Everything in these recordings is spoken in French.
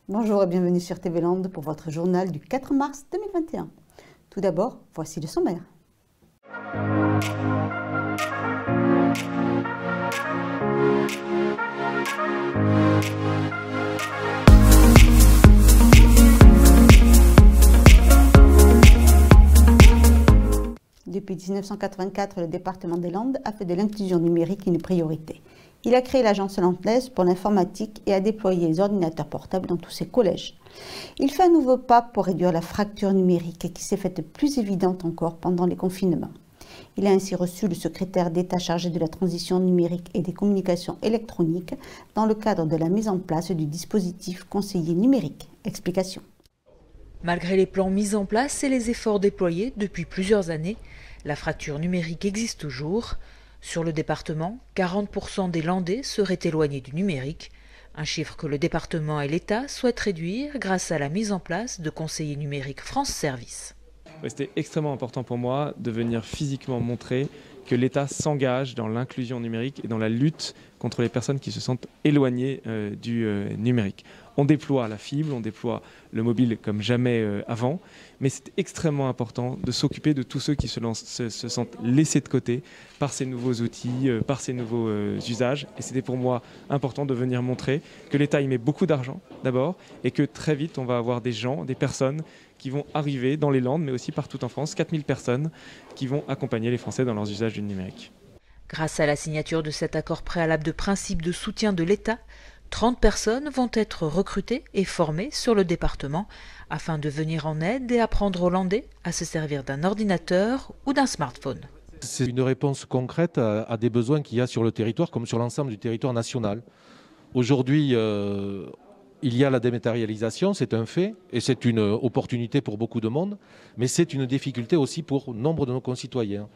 Bonjour et bienvenue sur TV Land pour votre journal du 4 mars 2021. Tout d'abord, voici le sommaire. Depuis 1984, le département des Landes a fait de l'inclusion numérique une priorité. Il a créé l'agence landaise pour l'informatique et a déployé les ordinateurs portables dans tous ses collèges. Il fait un nouveau pas pour réduire la fracture numérique qui s'est faite plus évidente encore pendant les confinements. Il a ainsi reçu le secrétaire d'État chargé de la transition numérique et des communications électroniques dans le cadre de la mise en place du dispositif conseiller numérique. Explication. Malgré les plans mis en place et les efforts déployés depuis plusieurs années, la fracture numérique existe toujours. Sur le département, 40% des Landais seraient éloignés du numérique, un chiffre que le département et l'État souhaitent réduire grâce à la mise en place de conseillers numériques France Service. C'était extrêmement important pour moi de venir physiquement montrer que l'État s'engage dans l'inclusion numérique et dans la lutte contre les personnes qui se sentent éloignées du numérique. On déploie la fibre, on déploie le mobile comme jamais avant, mais c'est extrêmement important de s'occuper de tous ceux qui se sentent laissés de côté par ces nouveaux outils, par ces nouveaux usages. Et c'était pour moi important de venir montrer que l'État y met beaucoup d'argent d'abord et que très vite on va avoir des gens, des personnes qui vont arriver dans les Landes, mais aussi partout en France, 4000 personnes qui vont accompagner les Français dans leurs usages du numérique. Grâce à la signature de cet accord préalable de principe de soutien de l'État, 30 personnes vont être recrutées et formées sur le département afin de venir en aide et apprendre aux Landais à se servir d'un ordinateur ou d'un smartphone. C'est une réponse concrète à des besoins qu'il y a sur le territoire comme sur l'ensemble du territoire national. Aujourd'hui, il y a la dématérialisation, c'est un fait, et c'est une opportunité pour beaucoup de monde, mais c'est une difficulté aussi pour nombre de nos concitoyens.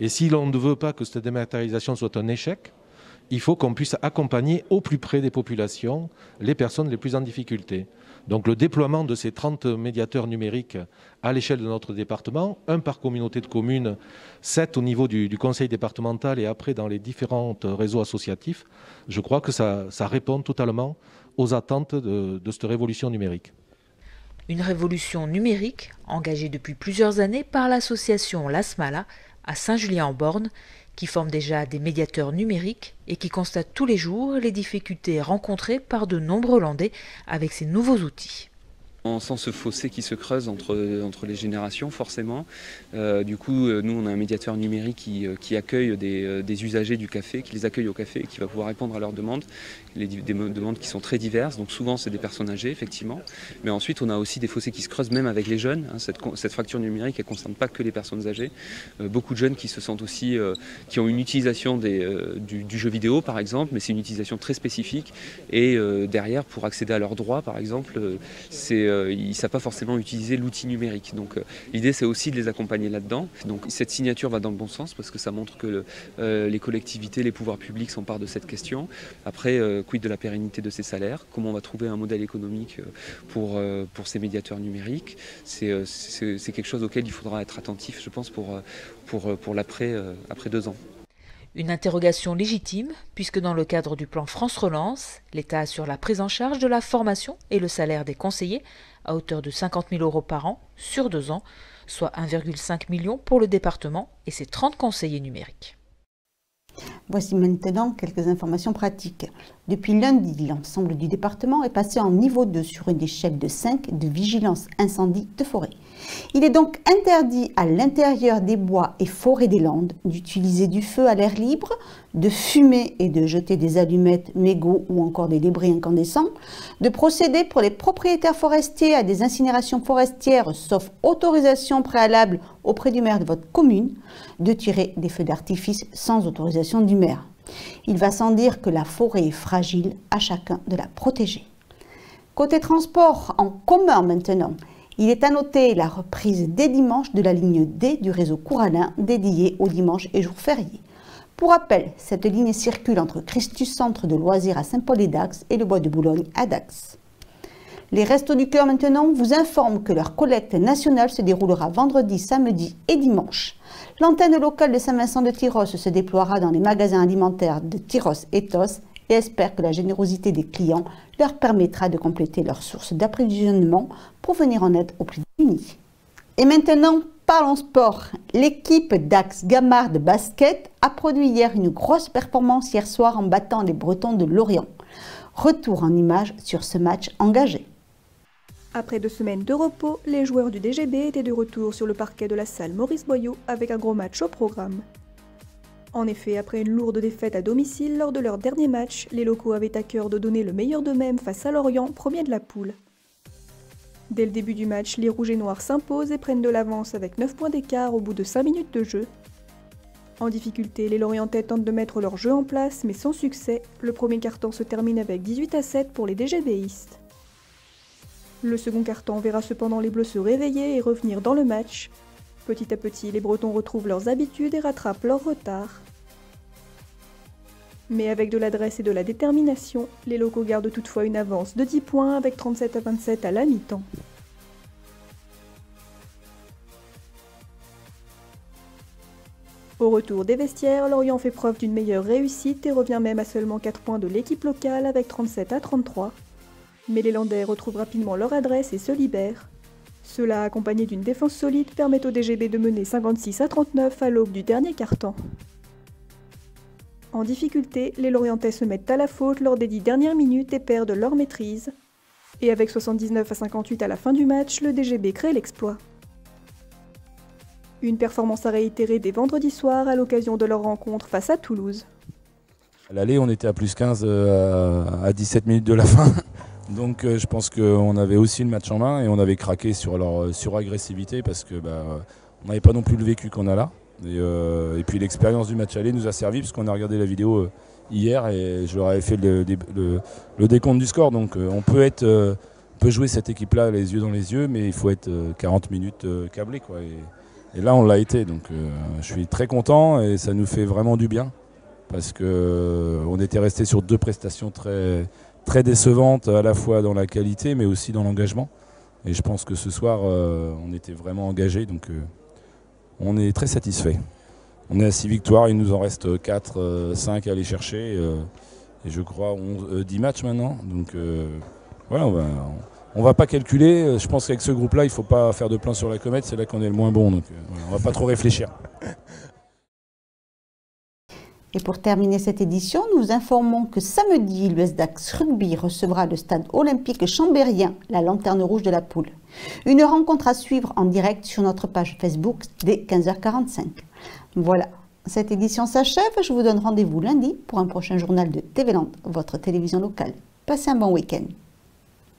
Et si l'on ne veut pas que cette dématérialisation soit un échec, il faut qu'on puisse accompagner au plus près des populations les personnes les plus en difficulté. Donc le déploiement de ces 30 médiateurs numériques à l'échelle de notre département, un par communauté de communes, 7 au niveau du conseil départemental et après dans les différents réseaux associatifs, je crois que ça répond totalement aux attentes de cette révolution numérique. Une révolution numérique engagée depuis plusieurs années par l'association Lasmala à Saint-Julien-en-Born, qui forme déjà des médiateurs numériques et qui constate tous les jours les difficultés rencontrées par de nombreux Landais avec ces nouveaux outils. On sent ce fossé qui se creuse entre les générations forcément. Du coup, nous on a un médiateur numérique qui accueille des usagers du café, qui les accueille au café et qui va pouvoir répondre à leurs demandes, des demandes qui sont très diverses. Donc souvent c'est des personnes âgées effectivement, mais ensuite on a aussi des fossés qui se creusent même avec les jeunes. Cette fracture numérique elle ne concerne pas que les personnes âgées. Beaucoup de jeunes qui se sentent aussi, qui ont une utilisation du jeu vidéo par exemple, mais c'est une utilisation très spécifique et derrière pour accéder à leurs droits par exemple, ils ne savent pas forcément utiliser l'outil numérique. Donc l'idée c'est aussi de les accompagner là-dedans. Donc cette signature va dans le bon sens parce que ça montre que les collectivités, les pouvoirs publics s'emparent de cette question. Après, quid de la pérennité de ces salaires? Comment on va trouver un modèle économique pour ces médiateurs numériques? C'est quelque chose auquel il faudra être attentif, je pense, pour l'après, après 2 ans. Une interrogation légitime, puisque dans le cadre du plan France Relance, l'État assure la prise en charge de la formation et le salaire des conseillers à hauteur de 50 000 € par an sur 2 ans, soit 1,5 million pour le département et ses 30 conseillers numériques. Voici maintenant quelques informations pratiques. Depuis lundi, l'ensemble du département est passé en niveau 2 sur une échelle de 5 de vigilance incendie de forêt. Il est donc interdit à l'intérieur des bois et forêts des Landes d'utiliser du feu à l'air libre, de fumer et de jeter des allumettes, mégots ou encore des débris incandescents, de procéder pour les propriétaires forestiers à des incinérations forestières sauf autorisation préalable auprès du maire de votre commune, de tirer des feux d'artifice sans autorisation du maire. Il va sans dire que la forêt est fragile, à chacun de la protéger. Côté transport en commun maintenant, il est à noter la reprise dès dimanche de la ligne D du réseau Couralin dédiée aux dimanches et jours fériés. Pour rappel, cette ligne circule entre Christus Centre de Loisirs à Saint-Paul-et-Dax et le Bois de Boulogne à Dax. Les Restos du Cœur maintenant vous informent que leur collecte nationale se déroulera vendredi, samedi et dimanche. L'antenne locale de Saint-Vincent de Tyrosse se déploiera dans les magasins alimentaires de Tyrosse et Tos et espèrent que la générosité des clients leur permettra de compléter leurs sources d'approvisionnement pour venir en aide aux plus démunis. Et maintenant, parlons sport. L'équipe d'Axe Gamard de basket a produit hier une grosse performance hier soir en battant les Bretons de Lorient. Retour en images sur ce match engagé. Après 2 semaines de repos, les joueurs du DGB étaient de retour sur le parquet de la salle Maurice Boyau avec un gros match au programme. En effet, après une lourde défaite à domicile lors de leur dernier match, les locaux avaient à cœur de donner le meilleur d'eux-mêmes face à Lorient, premier de la poule. Dès le début du match, les Rouges et Noirs s'imposent et prennent de l'avance avec 9 points d'écart au bout de 5 minutes de jeu. En difficulté, les Lorientais tentent de mettre leur jeu en place, mais sans succès. Le premier quart-temps se termine avec 18-7 pour les DGBistes. Le second quart-temps verra cependant les Bleus se réveiller et revenir dans le match. Petit à petit, les Bretons retrouvent leurs habitudes et rattrapent leur retard. Mais avec de l'adresse et de la détermination, les locaux gardent toutefois une avance de 10 points avec 37-27 à la mi-temps. Au retour des vestiaires, Lorient fait preuve d'une meilleure réussite et revient même à seulement 4 points de l'équipe locale avec 37-33. Mais les Landais retrouvent rapidement leur adresse et se libèrent. Cela, accompagné d'une défense solide, permet au DGB de mener 56-39 à l'aube du dernier quart-temps. En difficulté, les Lorientais se mettent à la faute lors des 10 dernières minutes et perdent leur maîtrise. Et avec 79-58 à la fin du match, le DGB crée l'exploit. Une performance à réitérer dès vendredi soir à l'occasion de leur rencontre face à Toulouse. À l'aller, on était à plus 15 à 17 minutes de la fin. Donc je pense qu'on avait aussi le match en main et on avait craqué sur leur suragressivité parce que on n'avait pas non plus le vécu qu'on a là. Et puis l'expérience du match aller nous a servi parce qu'on a regardé la vidéo hier et je leur avais fait le décompte du score. Donc on peut jouer cette équipe-là les yeux dans les yeux, mais il faut être 40 minutes câblé, quoi. Et là on l'a été, donc je suis très content et ça nous fait vraiment du bien parce qu'on était resté sur 2 prestations très décevantes à la fois dans la qualité mais aussi dans l'engagement. Et je pense que ce soir on était vraiment engagés, donc on est très satisfait. On est à 6 victoires, il nous en reste 4, 5 à aller chercher et je crois 10 matchs maintenant. Donc voilà, on va pas calculer. Je pense qu'avec ce groupe-là, il ne faut pas faire de plan sur la comète, c'est là qu'on est le moins bon. Donc voilà, on ne va pas trop réfléchir. Et pour terminer cette édition, nous informons que samedi, l'US Dax Rugby recevra le stade olympique chambérien, la lanterne rouge de la poule. Une rencontre à suivre en direct sur notre page Facebook dès 15h45. Voilà, cette édition s'achève. Je vous donne rendez-vous lundi pour un prochain journal de TV Land, votre télévision locale. Passez un bon week-end.